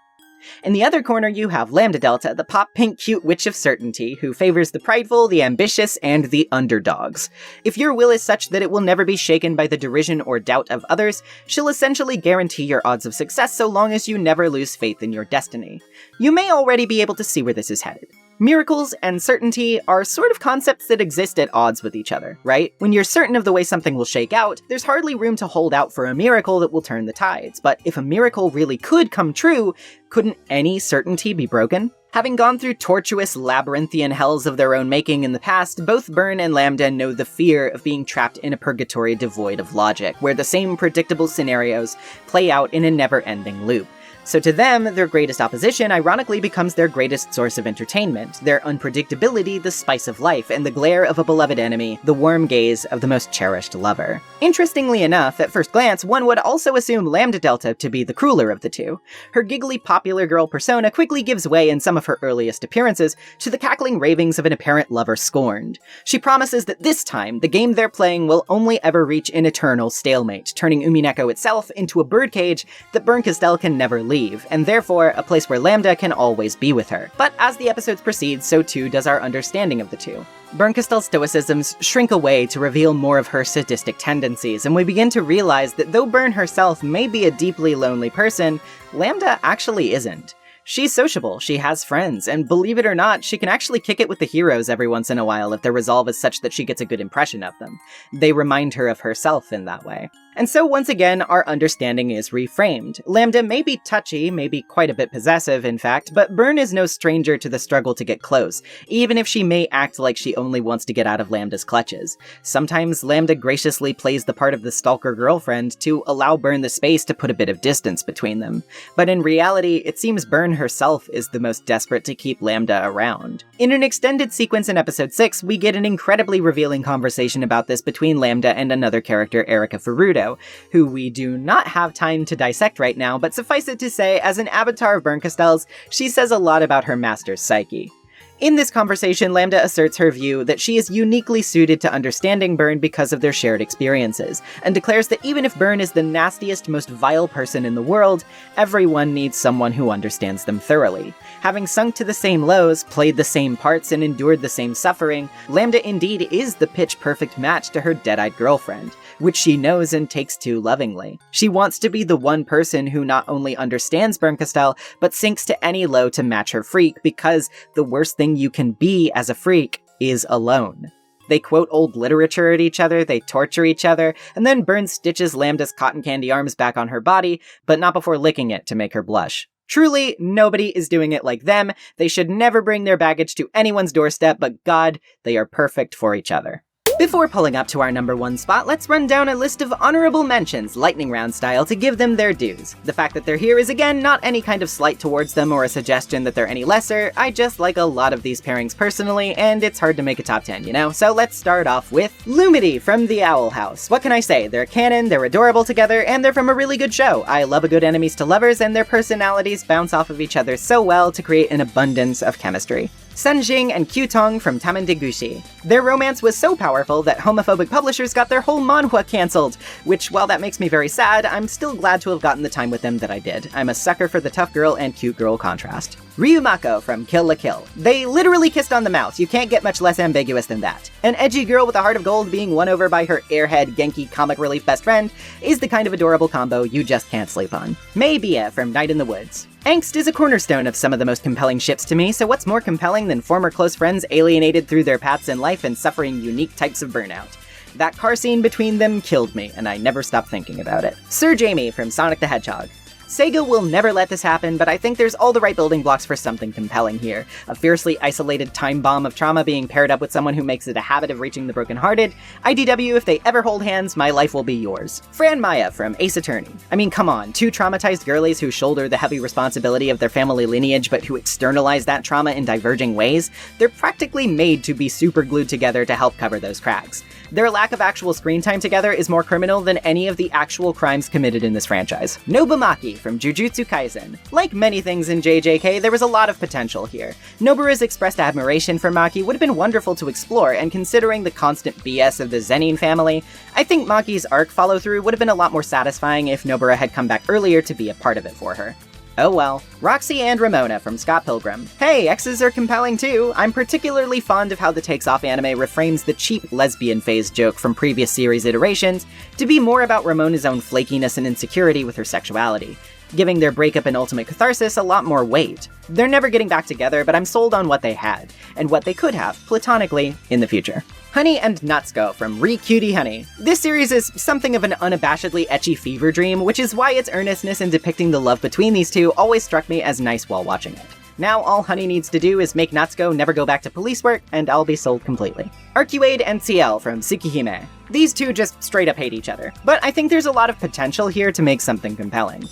In the other corner, you have Lambda Delta, the pop-pink cute witch of certainty, who favors the prideful, the ambitious, and the underdogs. If your will is such that it will never be shaken by the derision or doubt of others, she'll essentially guarantee your odds of success so long as you never lose faith in your destiny. You may already be able to see where this is headed. Miracles and certainty are sort of concepts that exist at odds with each other, right? When you're certain of the way something will shake out, there's hardly room to hold out for a miracle that will turn the tides. But if a miracle really could come true, couldn't any certainty be broken? Having gone through tortuous, labyrinthian hells of their own making in the past, both Burn and Lambda know the fear of being trapped in a purgatory devoid of logic, where the same predictable scenarios play out in a never-ending loop. So to them, their greatest opposition ironically becomes their greatest source of entertainment, their unpredictability the spice of life, and the glare of a beloved enemy the warm gaze of the most cherished lover. Interestingly enough, at first glance, one would also assume Lambda Delta to be the crueler of the two. Her giggly popular girl persona quickly gives way in some of her earliest appearances to the cackling ravings of an apparent lover scorned. She promises that this time, the game they're playing will only ever reach an eternal stalemate, turning Umineko itself into a birdcage that Bernkastel can never leave, and therefore a place where Lambda can always be with her. But as the episodes proceed, so too does our understanding of the two. Bernkastel's stoicisms shrink away to reveal more of her sadistic tendencies, and we begin to realize that though Burn herself may be a deeply lonely person, Lambda actually isn't. She's sociable, she has friends, and believe it or not, she can actually kick it with the heroes every once in a while if their resolve is such that she gets a good impression of them. They remind her of herself in that way. And so once again, our understanding is reframed. Lambda may be touchy, maybe quite a bit possessive in fact, but Burn is no stranger to the struggle to get close, even if she may act like she only wants to get out of Lambda's clutches. Sometimes Lambda graciously plays the part of the stalker girlfriend to allow Burn the space to put a bit of distance between them. But in reality, it seems Burn herself is the most desperate to keep Lambda around. In an extended sequence in episode 6, we get an incredibly revealing conversation about this between Lambda and another character, Erika Furuto, who we do not have time to dissect right now, but suffice it to say, as an avatar of Bernkastel's, she says a lot about her master's psyche. In this conversation, Lambda asserts her view that she is uniquely suited to understanding Burn because of their shared experiences, and declares that even if Burn is the nastiest, most vile person in the world, everyone needs someone who understands them thoroughly. Having sunk to the same lows, played the same parts, and endured the same suffering, Lambda indeed is the pitch-perfect match to her dead-eyed girlfriend, which she knows and takes to lovingly. She wants to be the one person who not only understands Bernkastel, but sinks to any low to match her freak, because the worst thing you can be as a freak is alone. They quote old literature at each other, they torture each other, and then Burn stitches Lambda's cotton candy arms back on her body, but not before licking it to make her blush. Truly, nobody is doing it like them. They should never bring their baggage to anyone's doorstep, but God, they are perfect for each other. Before pulling up to our number 1 spot, let's run down a list of honorable mentions, lightning round style, to give them their dues. The fact that they're here is again not any kind of slight towards them or a suggestion that they're any lesser. I just like a lot of these pairings personally, and it's hard to make a top 10, you know? So let's start off with Lumity from the Owl House. What can I say? They're canon, they're adorable together, and they're from a really good show. I love a good enemies to lovers, and their personalities bounce off of each other so well to create an abundance of chemistry. Sunjing and Qtong from Tamandegushi. Their romance was so powerful that homophobic publishers got their whole manhwa cancelled, which, while that makes me very sad, I'm still glad to have gotten the time with them that I did. I'm a sucker for the tough girl and cute girl contrast. Ryumako from Kill la Kill. They literally kissed on the mouth, you can't get much less ambiguous than that. An edgy girl with a heart of gold being won over by her airhead, Genki comic relief best friend is the kind of adorable combo you just can't sleep on. Mei Bia from Night in the Woods. Angst is a cornerstone of some of the most compelling ships to me, so what's more compelling than former close friends alienated through their paths in life and suffering unique types of burnout? That car scene between them killed me, and I never stopped thinking about it. Sir Jamie from Sonic the Hedgehog. Sega will never let this happen, but I think there's all the right building blocks for something compelling here. A fiercely isolated time bomb of trauma being paired up with someone who makes it a habit of reaching the brokenhearted. IDW, if they ever hold hands, my life will be yours. Fran Maya from Ace Attorney. I mean, come on, two traumatized girlies who shoulder the heavy responsibility of their family lineage but who externalize that trauma in diverging ways. They're practically made to be super glued together to help cover those cracks. Their lack of actual screen time together is more criminal than any of the actual crimes committed in this franchise. Nobumaki from Jujutsu Kaisen. Like many things in JJK, there was a lot of potential here. Nobura's expressed admiration for Maki would have been wonderful to explore, and considering the constant BS of the Zenin family, I think Maki's arc follow-through would have been a lot more satisfying if Nobura had come back earlier to be a part of it for her. Oh well. Roxy and Ramona from Scott Pilgrim. Hey, exes are compelling too. I'm particularly fond of how the Takes Off anime reframes the cheap lesbian phase joke from previous series iterations to be more about Ramona's own flakiness and insecurity with her sexuality, giving their breakup and ultimate catharsis a lot more weight. They're never getting back together, but I'm sold on what they had, and what they could have, platonically, in the future. Honey and Natsuko from Re Cutie Honey. This series is something of an unabashedly ecchi fever dream, which is why its earnestness in depicting the love between these two always struck me as nice while watching it. Now all Honey needs to do is make Natsuko never go back to police work, and I'll be sold completely. Arcuade and CL from Tsukihime. These two just straight up hate each other, but I think there's a lot of potential here to make something compelling.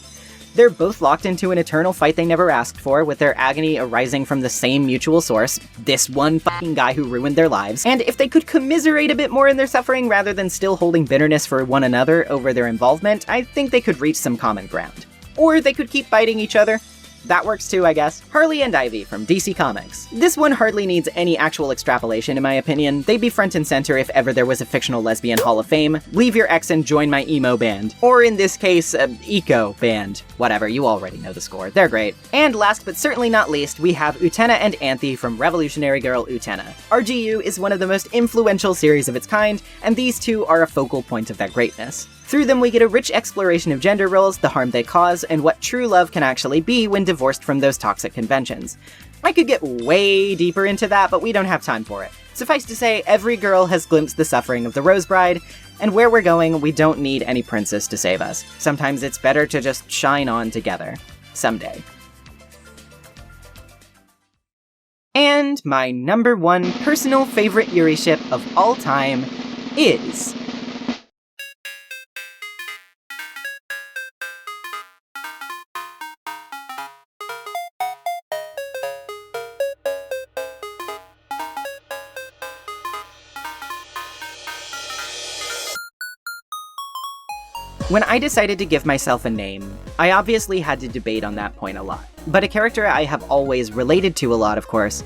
They're both locked into an eternal fight they never asked for, with their agony arising from the same mutual source, this one fucking guy who ruined their lives, and if they could commiserate a bit more in their suffering rather than still holding bitterness for one another over their involvement, I think they could reach some common ground. Or they could keep fighting each other. That works too, I guess. Harley and Ivy from DC Comics. This one hardly needs any actual extrapolation in my opinion. They'd be front and center if ever there was a fictional lesbian Hall of Fame. Leave your ex and join my emo band. Or in this case, eco band. Whatever, you already know the score. They're great. And last but certainly not least, we have Utena and Anthe from Revolutionary Girl Utena. RGU is one of the most influential series of its kind, and these two are a focal point of that greatness. Through them, we get a rich exploration of gender roles, the harm they cause, and what true love can actually be when divorced from those toxic conventions. I could get way deeper into that, but we don't have time for it. Suffice to say, every girl has glimpsed the suffering of the Rose Bride, and where we're going, we don't need any princess to save us. Sometimes it's better to just shine on together. Someday. And my number one personal favorite Yuri ship of all time is... When I decided to give myself a name, I obviously had to debate on that point a lot. But a character I have always related to a lot, of course,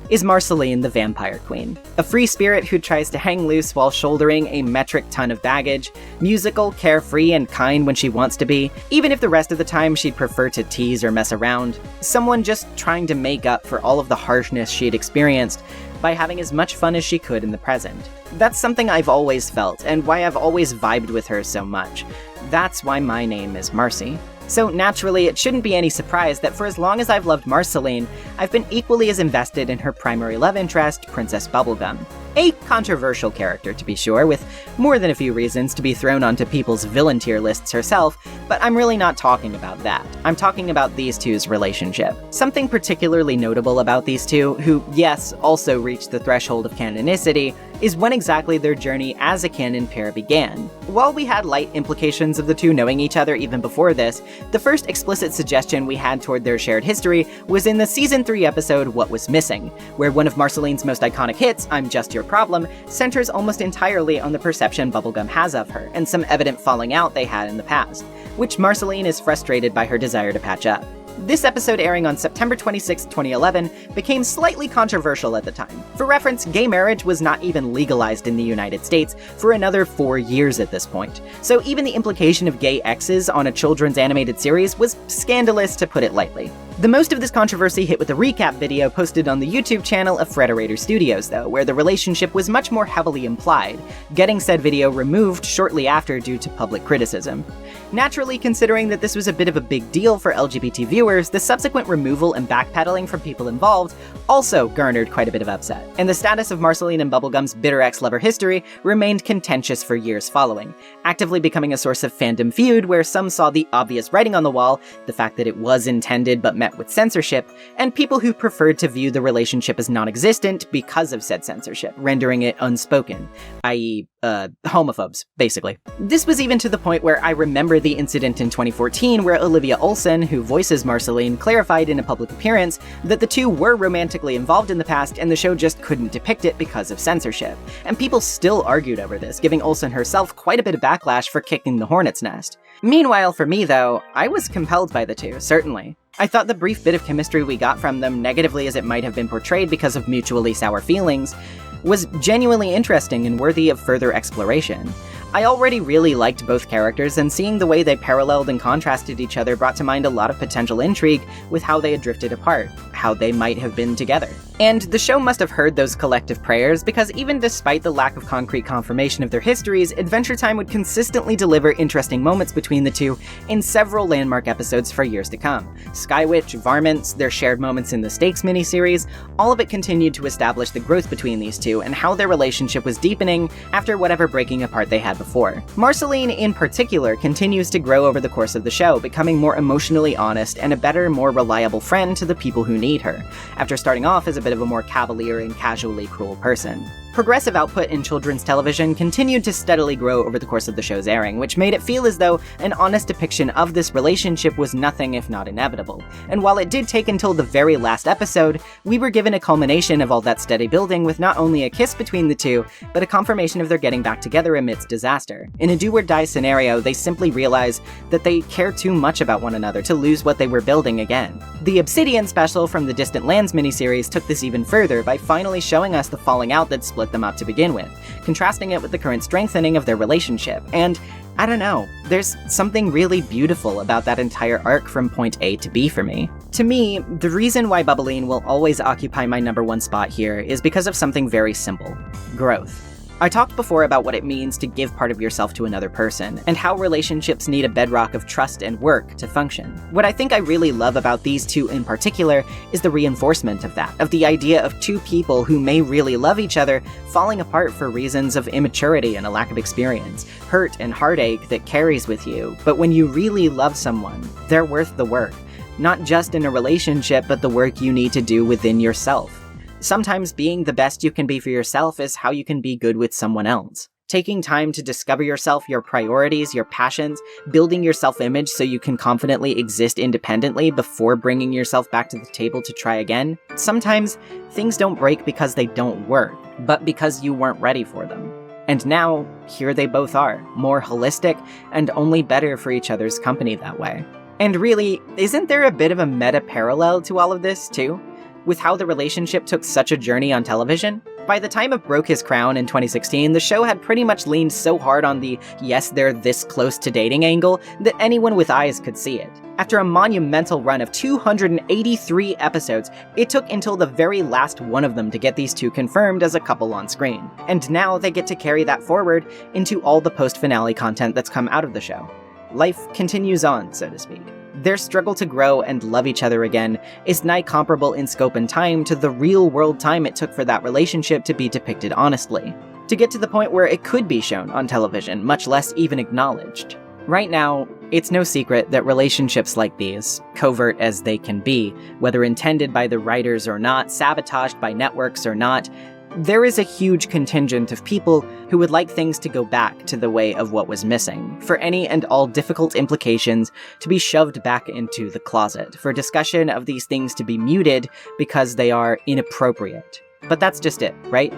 is Marceline the Vampire Queen. A free spirit who tries to hang loose while shouldering a metric ton of baggage, musical, carefree, and kind when she wants to be, even if the rest of the time she'd prefer to tease or mess around. Someone just trying to make up for all of the harshness she'd experienced by having as much fun as she could in the present. That's something I've always felt, and why I've always vibed with her so much. That's why my name is Marcy. So naturally, it shouldn't be any surprise that for as long as I've loved Marceline, I've been equally as invested in her primary love interest, Princess Bubblegum. A controversial character, to be sure, with more than a few reasons to be thrown onto people's villain tier lists herself, but I'm really not talking about that. I'm talking about these two's relationship. Something particularly notable about these two, who, yes, also reached the threshold of canonicity, is when exactly their journey as a canon pair began. While we had light implications of the two knowing each other even before this, the first explicit suggestion we had toward their shared history was in the Season 3 episode What Was Missing, where one of Marceline's most iconic hits, I'm Just Your Problem, centers almost entirely on the perception Bubblegum has of her, and some evident falling out they had in the past, which Marceline is frustrated by her desire to patch up. This episode, airing on September 26, 2011, became slightly controversial at the time. For reference, gay marriage was not even legalized in the United States for another 4 years at this point, so even the implication of gay exes on a children's animated series was scandalous, to put it lightly. The most of this controversy hit with a recap video posted on the YouTube channel of Frederator Studios, though, where the relationship was much more heavily implied, getting said video removed shortly after due to public criticism. Naturally, considering that this was a bit of a big deal for LGBT viewers, the subsequent removal and backpedaling from people involved also garnered quite a bit of upset, and the status of Marceline and Bubblegum's bitter ex-lover history remained contentious for years following, actively becoming a source of fandom feud where some saw the obvious writing on the wall, the fact that it was intended but met with censorship, and people who preferred to view the relationship as non-existent because of said censorship, rendering it unspoken, i.e., homophobes, basically. This was even to the point where I remember the incident in 2014 where Olivia Olson, who voices Marceline, clarified in a public appearance that the two were romantically involved in the past and the show just couldn't depict it because of censorship. And people still argued over this, giving Olson herself quite a bit of backlash for kicking the hornet's nest. Meanwhile, for me though, I was compelled by the two, certainly. I thought the brief bit of chemistry we got from them, negatively as it might have been portrayed because of mutually sour feelings, was genuinely interesting and worthy of further exploration. I already really liked both characters, and seeing the way they paralleled and contrasted each other brought to mind a lot of potential intrigue with how they had drifted apart, how they might have been together. And the show must have heard those collective prayers, because even despite the lack of concrete confirmation of their histories, Adventure Time would consistently deliver interesting moments between the two in several landmark episodes for years to come. Skywitch, Varmints, their shared moments in the Stakes miniseries, all of it continued to establish the growth between these two and how their relationship was deepening after whatever breaking apart they had before. Marceline, in particular, continues to grow over the course of the show, becoming more emotionally honest and a better, more reliable friend to the people who need her, after starting off as a bit of a more cavalier and casually cruel person. Progressive output in children's television continued to steadily grow over the course of the show's airing, which made it feel as though an honest depiction of this relationship was nothing if not inevitable. And while it did take until the very last episode, we were given a culmination of all that steady building with not only a kiss between the two, but a confirmation of their getting back together amidst disaster. In a do-or-die scenario, they simply realize that they care too much about one another to lose what they were building again. The Obsidian special from the Distant Lands miniseries took this even further by finally showing us the falling out that split them up to begin with, contrasting it with the current strengthening of their relationship. And I don't know, there's something really beautiful about that entire arc from point A to B for me. To me, the reason why Bubbline will always occupy my #1 spot here is because of something very simple: growth. I talked before about what it means to give part of yourself to another person, and how relationships need a bedrock of trust and work to function. What I think I really love about these two in particular is the reinforcement of that, of the idea of two people who may really love each other falling apart for reasons of immaturity and a lack of experience, hurt and heartache that carries with you. But when you really love someone, they're worth the work, not just in a relationship, but the work you need to do within yourself. Sometimes being the best you can be for yourself is how you can be good with someone else. Taking time to discover yourself, your priorities, your passions, building your self-image so you can confidently exist independently before bringing yourself back to the table to try again. Sometimes things don't break because they don't work, but because you weren't ready for them. And now, here they both are, more holistic and only better for each other's company that way. And really, isn't there a bit of a meta parallel to all of this, too? With how the relationship took such a journey on television? By the time of Broke His Crown in 2016, the show had pretty much leaned so hard on the yes, they're this close to dating angle that anyone with eyes could see it. After a monumental run of 283 episodes, it took until the very last one of them to get these two confirmed as a couple on screen. And now they get to carry that forward into all the post-finale content that's come out of the show. Life continues on, so to speak. Their struggle to grow and love each other again is nigh comparable in scope and time to the real-world time it took for that relationship to be depicted honestly, to get to the point where it could be shown on television, much less even acknowledged. Right now, it's no secret that relationships like these, covert as they can be, whether intended by the writers or not, sabotaged by networks or not, there is a huge contingent of people who would like things to go back to the way of what was missing, for any and all difficult implications to be shoved back into the closet, for discussion of these things to be muted because they are inappropriate. But that's just it, right?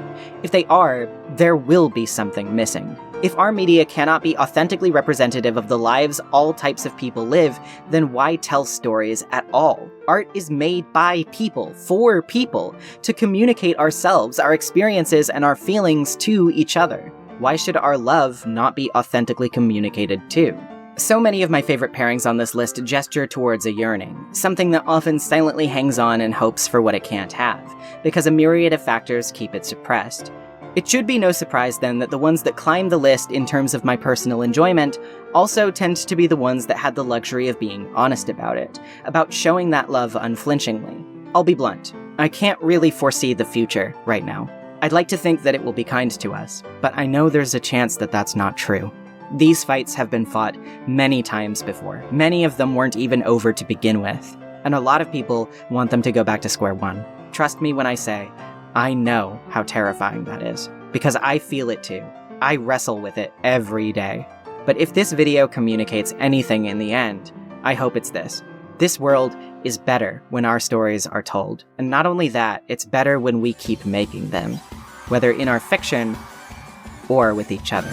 If they are, there will be something missing. If our media cannot be authentically representative of the lives all types of people live, then why tell stories at all? Art is made by people, for people, to communicate ourselves, our experiences, and our feelings to each other. Why should our love not be authentically communicated too? So many of my favorite pairings on this list gesture towards a yearning, something that often silently hangs on and hopes for what it can't have, because a myriad of factors keep it suppressed. It should be no surprise then that the ones that climb the list in terms of my personal enjoyment also tend to be the ones that had the luxury of being honest about it, about showing that love unflinchingly. I'll be blunt, I can't really foresee the future right now. I'd like to think that it will be kind to us, but I know there's a chance that that's not true. These fights have been fought many times before. Many of them weren't even over to begin with, and a lot of people want them to go back to square one. Trust me when I say, I know how terrifying that is, because I feel it too. I wrestle with it every day. But if this video communicates anything in the end, I hope it's this. This world is better when our stories are told. And not only that, it's better when we keep making them, whether in our fiction or with each other.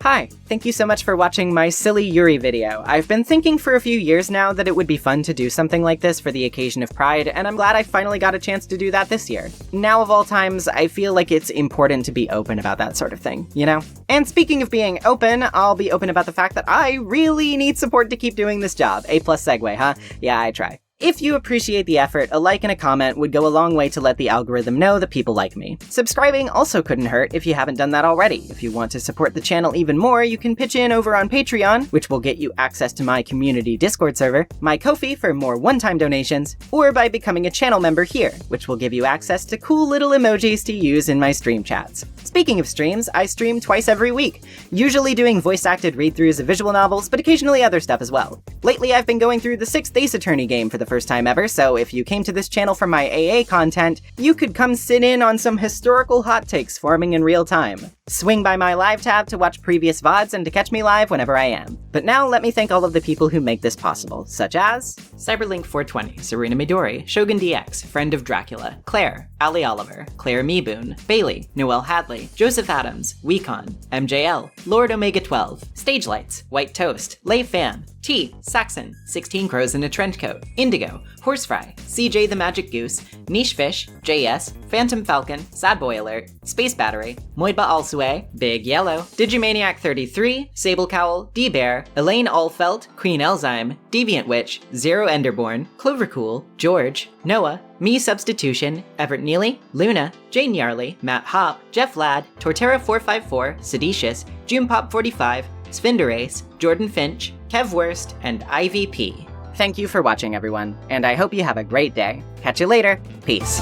Hi, thank you so much for watching my silly Yuri video. I've been thinking for a few years now that it would be fun to do something like this for the occasion of Pride, and I'm glad I finally got a chance to do that this year. Now of all times, I feel like it's important to be open about that sort of thing, you know? And speaking of being open, I'll be open about the fact that I really need support to keep doing this job. A+ segue, huh? Yeah, I try. If you appreciate the effort, a like and a comment would go a long way to let the algorithm know that people like me. Subscribing also couldn't hurt if you haven't done that already. If you want to support the channel even more, you can pitch in over on Patreon, which will get you access to my community Discord server, my Ko-fi for more one-time donations, or by becoming a channel member here, which will give you access to cool little emojis to use in my stream chats. Speaking of streams, I stream twice every week, usually doing voice-acted read-throughs of visual novels, but occasionally other stuff as well. Lately, I've been going through the 6th Ace Attorney game for the first time ever, so if you came to this channel for my AA content, you could come sit in on some historical hot takes forming in real time. Swing by my live tab to watch previous VODs and to catch me live whenever I am. But now let me thank all of the people who make this possible, such as Cyberlink420, Serena Midori, ShogunDX, Friend of Dracula, Claire, Ali Oliver, Claire Meeboon, Bailey, Noelle Hadley, Joseph Adams, Weecon, MJL, Lord Omega 12, Stagelights, White Toast, Lay Fan, T, Saxon, 16 Crows in a Trenchcoat, Indigo, Horsefry, CJ the Magic Goose, Niche Fish, JS, Phantom Falcon, Sad Boy Alert, Space Battery, Moidba Alsue, Big Yellow, Digimaniac 33, Sable Cowl, D-Bear, Elaine Allfelt, Queen Elzyme, Deviant Witch, Zero Enderborn, Clovercool, George, Noah, Me Substitution, Everett Neely, Luna, Jane Yarley, Matt Hop, Jeff Ladd, Torterra454, Seditious, JunePop45, Spinderace, Jordan Finch, Kev Worst, and IVP. Thank you for watching, everyone, and I hope you have a great day. Catch you later. Peace.